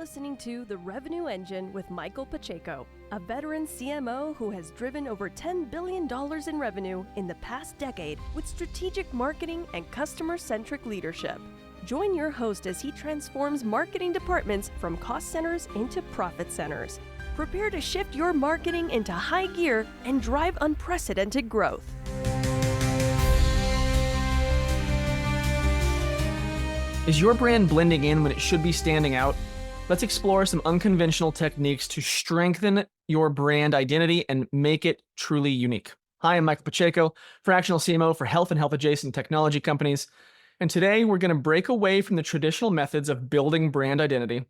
listening to The Revenue Engine with Michael Pacheco, a veteran CMO who has driven over $10 billion in revenue in the past decade with strategic marketing and customer-centric leadership. Join your host as he transforms marketing departments from cost centers into profit centers. Prepare to shift your marketing into high gear and drive unprecedented growth. Is your brand blending in when it should be standing out? Let's explore some unconventional techniques to strengthen your brand identity and make it truly unique. Hi, I'm Michael Pacheco, fractional CMO for health and health-adjacent technology companies. And today we're going to break away from the traditional methods of building brand identity,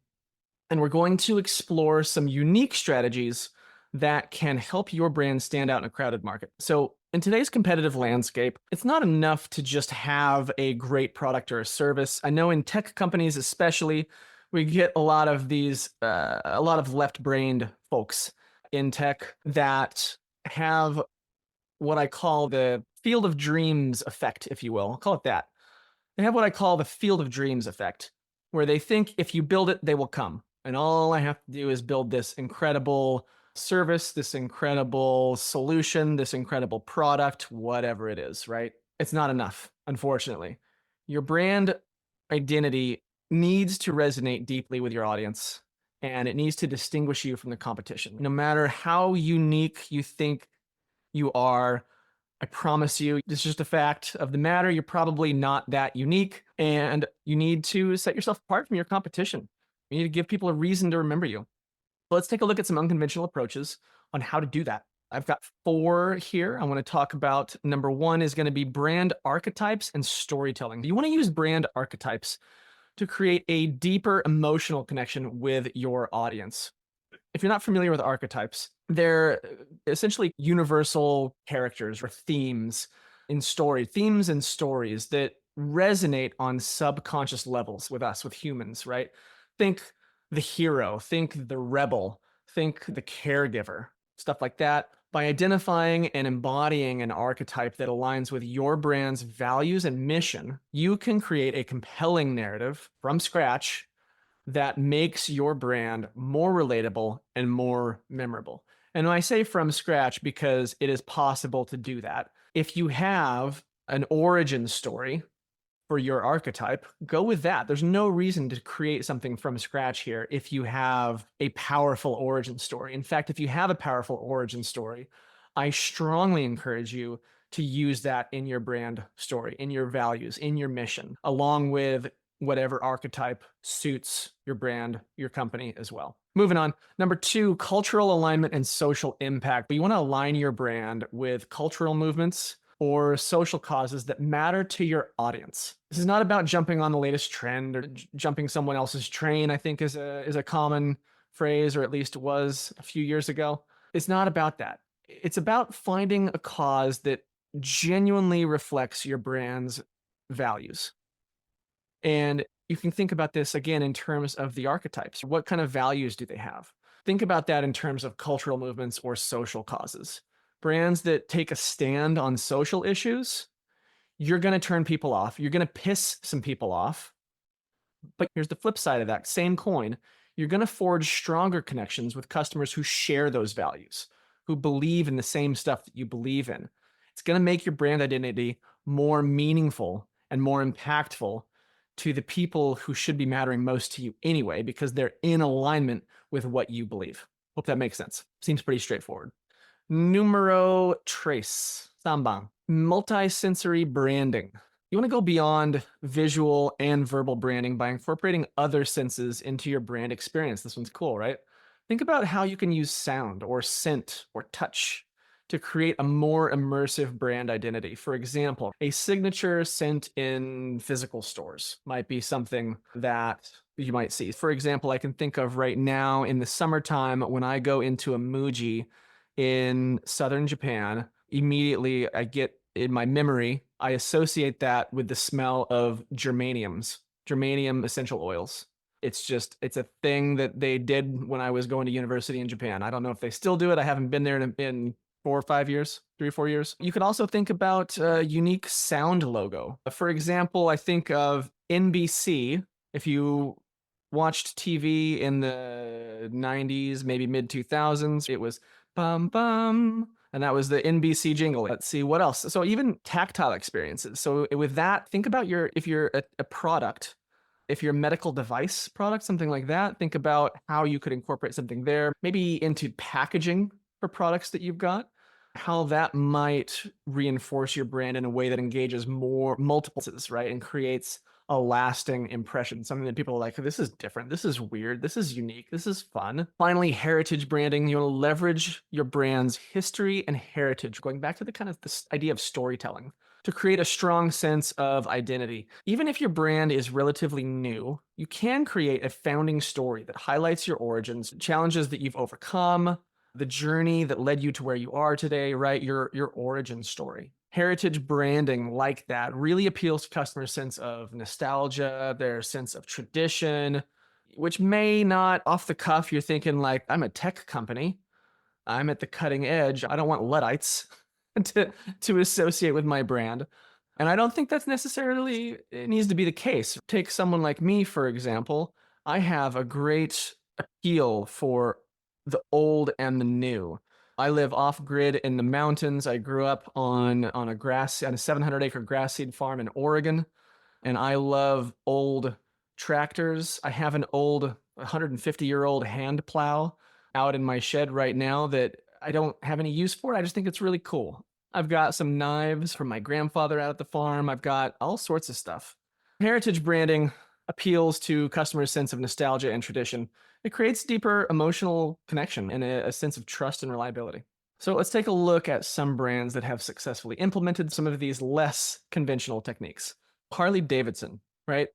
and we're going to explore some unique strategies that can help your brand stand out in a crowded market. So in today's competitive landscape, it's not enough to just have a great product or a service. I know in tech companies especially, we get a lot of these, a lot of left-brained folks in tech that have what I call the field of dreams effect, if you will. I'll call it that. They have what I call the field of dreams effect, where they think if you build it, they will come. And all I have to do is build this incredible service, this incredible solution, this incredible product, whatever it is, right? It's not enough, unfortunately. Your brand identity needs to resonate deeply with your audience, and it needs to distinguish you from the competition. No matter how unique you think you are, I promise you, it's just a fact of the matter. You're probably not that unique, and you need to set yourself apart from your competition. You need to give people a reason to remember you. Let's take a look at some unconventional approaches on how to do that. I've got 4 here. I want to talk about. Number 1 is going to be brand archetypes and storytelling. You want to use brand archetypes to create a deeper emotional connection with your audience. If you're not familiar with archetypes, they're essentially universal characters or themes and stories that resonate on subconscious levels with us, with humans, right? Think the hero, think the rebel, think the caregiver, stuff like that. By identifying and embodying an archetype that aligns with your brand's values and mission, you can create a compelling narrative from scratch that makes your brand more relatable and more memorable. And I say from scratch because it is possible to do that. If you have an origin story for your archetype, go with that. There's no reason to create something from scratch here if you have a powerful origin story. In fact, if you have a powerful origin story, I strongly encourage you to use that in your brand story, in your values, in your mission, along with whatever archetype suits your brand, your company as well. Moving on. Number 2, cultural alignment and social impact. You want to align your brand with cultural movements or social causes that matter to your audience. This is not about jumping on the latest trend or jumping someone else's train, I think is a common phrase, or at least was a few years ago. It's not about that. It's about finding a cause that genuinely reflects your brand's values. And you can think about this again in terms of the archetypes. What kind of values do they have? Think about that in terms of cultural movements or social causes. Brands that take a stand on social issues, you're going to turn people off. You're going to piss some people off. But here's the flip side of that same coin. You're going to forge stronger connections with customers who share those values, who believe in the same stuff that you believe in. It's going to make your brand identity more meaningful and more impactful to the people who should be mattering most to you anyway, because they're in alignment with what you believe. Hope that makes sense. Seems pretty straightforward. Numero 3, Sambang, multi-sensory branding. You want to go beyond visual and verbal branding by incorporating other senses into your brand experience. This one's cool, right? Think about how you can use sound or scent or touch to create a more immersive brand identity. For example, a signature scent in physical stores might be something that you might see. For example, I can think of right now in the summertime when I go into a Muji in southern Japan, immediately I get in my memory, I associate that with the smell of germanium essential oils. It's a thing that they did when I was going to university in Japan. I don't know if they still do it. I haven't been there in 4 or 5 years, 3 or 4 years. You could also think about a unique sound logo. For example, I think of NBC. If you watched TV in the 90s, maybe mid 2000s, it was bum bum. And that was the NBC jingle. Let's see what else. So even tactile experiences. So with that, think about if you're a product, if you're a medical device product, something like that, think about how you could incorporate something there, maybe into packaging for products that you've got, how that might reinforce your brand in a way that engages more multiple senses, right? And creates a lasting impression, something that people are like, this is different, this is weird, this is unique, this is fun. Finally, heritage branding. You want to leverage your brand's history and heritage, going back to the kind of this idea of storytelling, to create a strong sense of identity. Even if your brand is relatively new, you can create a founding story that highlights your origins, challenges that you've overcome, the journey that led you to where you are today, right? Your origin story. Heritage branding like that really appeals to customers' sense of nostalgia, their sense of tradition, which may not off the cuff, you're thinking like, I'm a tech company, I'm at the cutting edge, I don't want Luddites to associate with my brand. And I don't think that's necessarily, it needs to be the case. Take someone like me, for example. I have a great appeal for the old and the new. I live off grid in the mountains. I grew up on a 700-acre grass seed farm in Oregon, and I love old tractors. I have an old 150-year-old hand plow out in my shed right now that I don't have any use for. I just think it's really cool. I've got some knives from my grandfather out at the farm. I've got all sorts of stuff. Heritage branding appeals to customers' sense of nostalgia and tradition. It creates deeper emotional connection and a sense of trust and reliability. So let's take a look at some brands that have successfully implemented some of these less conventional techniques. Harley Davidson, right?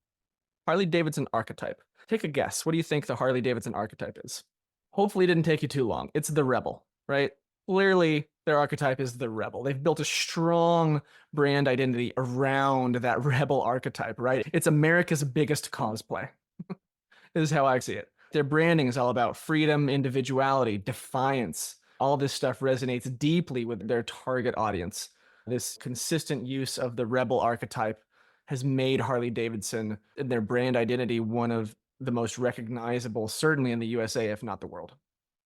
Harley Davidson archetype. Take a guess. What do you think the Harley Davidson archetype is? Hopefully it didn't take you too long. It's the rebel, right? Clearly, their archetype is the rebel. They've built a strong brand identity around that rebel archetype, right? It's America's biggest cosplay. This is how I see it. Their branding is all about freedom, individuality, defiance. All this stuff resonates deeply with their target audience. This consistent use of the rebel archetype has made Harley Davidson and their brand identity one of the most recognizable, certainly in the USA, if not the world.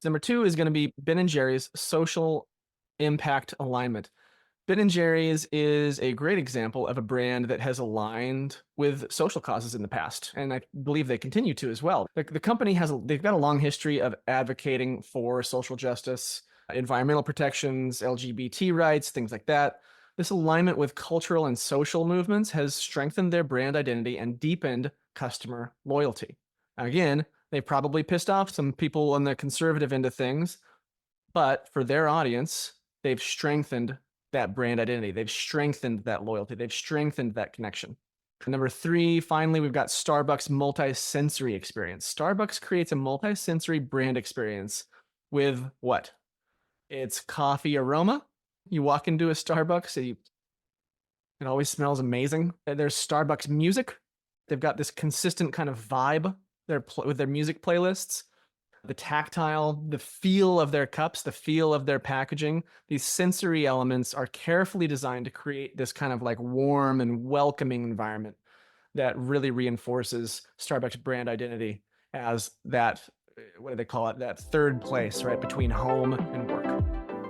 Number 2 is going to be Ben & Jerry's social impact alignment. Ben & Jerry's is a great example of a brand that has aligned with social causes in the past, and I believe they continue to as well. The company they've got a long history of advocating for social justice, environmental protections, LGBT rights, things like that. This alignment with cultural and social movements has strengthened their brand identity and deepened customer loyalty. Again, they probably pissed off some people on the conservative end of things, but for their audience, they've strengthened that brand identity. They've strengthened that loyalty. They've strengthened that connection. Number 3, finally, we've got Starbucks multi-sensory experience. Starbucks creates a multi-sensory brand experience with what? It's coffee aroma. You walk into a Starbucks, it always smells amazing. There's Starbucks music. They've got this consistent kind of vibe with their music playlists. The tactile, the feel of their cups, the feel of their packaging. These sensory elements are carefully designed to create this kind of like warm and welcoming environment that really reinforces Starbucks brand identity as that, what do they call it? That third place, right, between home and work.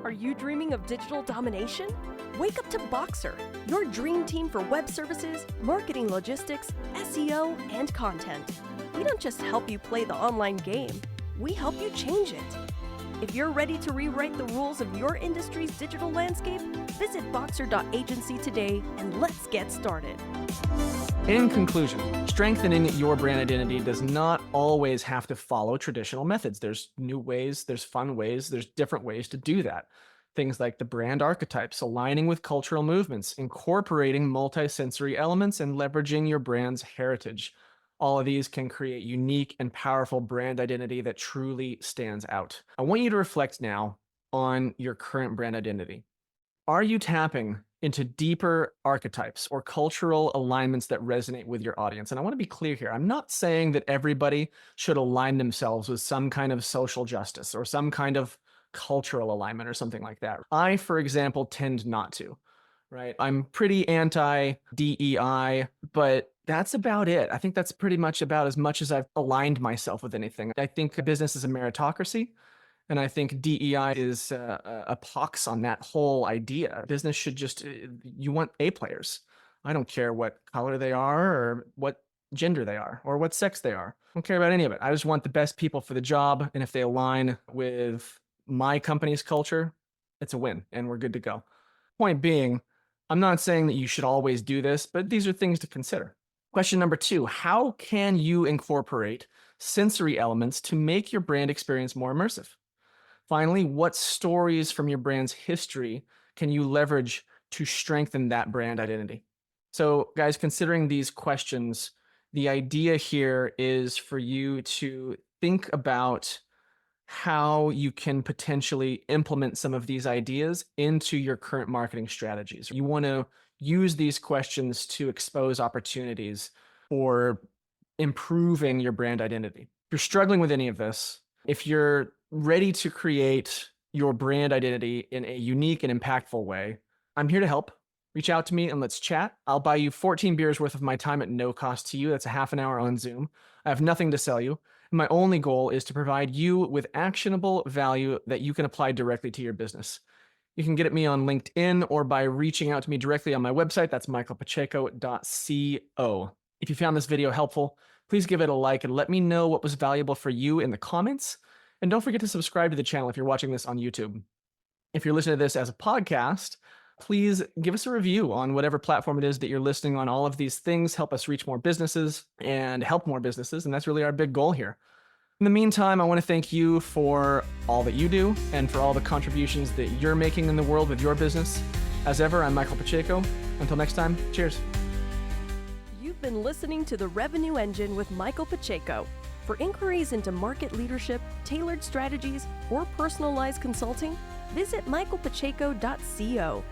Are you dreaming of digital domination? Wake up to Boxer, your dream team for web services, marketing logistics, SEO, and content. We don't just help you play the online game, we help you change it. If you're ready to rewrite the rules of your industry's digital landscape, visit boxer.agency today and let's get started. In conclusion, strengthening your brand identity does not always have to follow traditional methods. There's new ways, there's fun ways, there's different ways to do that. Things like the brand archetypes, aligning with cultural movements, incorporating multi-sensory elements, and leveraging your brand's heritage. All of these can create unique and powerful brand identity that truly stands out. I want you to reflect now on your current brand identity. Are you tapping into deeper archetypes or cultural alignments that resonate with your audience? And I want to be clear here. I'm not saying that everybody should align themselves with some kind of social justice or some kind of cultural alignment or something like that. I, for example, tend not to. Right? I'm pretty anti-DEI, but That's about it. I think that's pretty much about as much as I've aligned myself with anything. I think business is a meritocracy, and I think DEI is a pox on that whole idea. Business should just, you want A players. I don't care what color they are or what gender they are or what sex they are. I don't care about any of it. I just want the best people for the job. And if they align with my company's culture, it's a win and we're good to go. Point being, I'm not saying that you should always do this, but these are things to consider. Question number 2, how can you incorporate sensory elements to make your brand experience more immersive? Finally, what stories from your brand's history can you leverage to strengthen that brand identity? So, guys, considering these questions, the idea here is for you to think about how you can potentially implement some of these ideas into your current marketing strategies. You want to use these questions to expose opportunities for improving your brand identity. If you're struggling with any of this, if you're ready to create your brand identity in a unique and impactful way, I'm here to help. Reach out to me and let's chat. I'll buy you 14 beers worth of my time at no cost to you. That's a half an hour on Zoom. I have nothing to sell you. My only goal is to provide you with actionable value that you can apply directly to your business. You can get at me on LinkedIn or by reaching out to me directly on my website. That's michaelpacheco.co. If you found this video helpful, please give it a like and let me know what was valuable for you in the comments. And don't forget to subscribe to the channel if you're watching this on YouTube. If you're listening to this as a podcast, please give us a review on whatever platform it is that you're listening on. All of these things help us reach more businesses and help more businesses, and that's really our big goal here. In the meantime, I want to thank you for all that you do and for all the contributions that you're making in the world with your business. As ever, I'm Michael Pacheco. Until next time, cheers. You've been listening to The Revenue Engine with Michael Pacheco. For inquiries into market leadership, tailored strategies, or personalized consulting, visit michaelpacheco.co.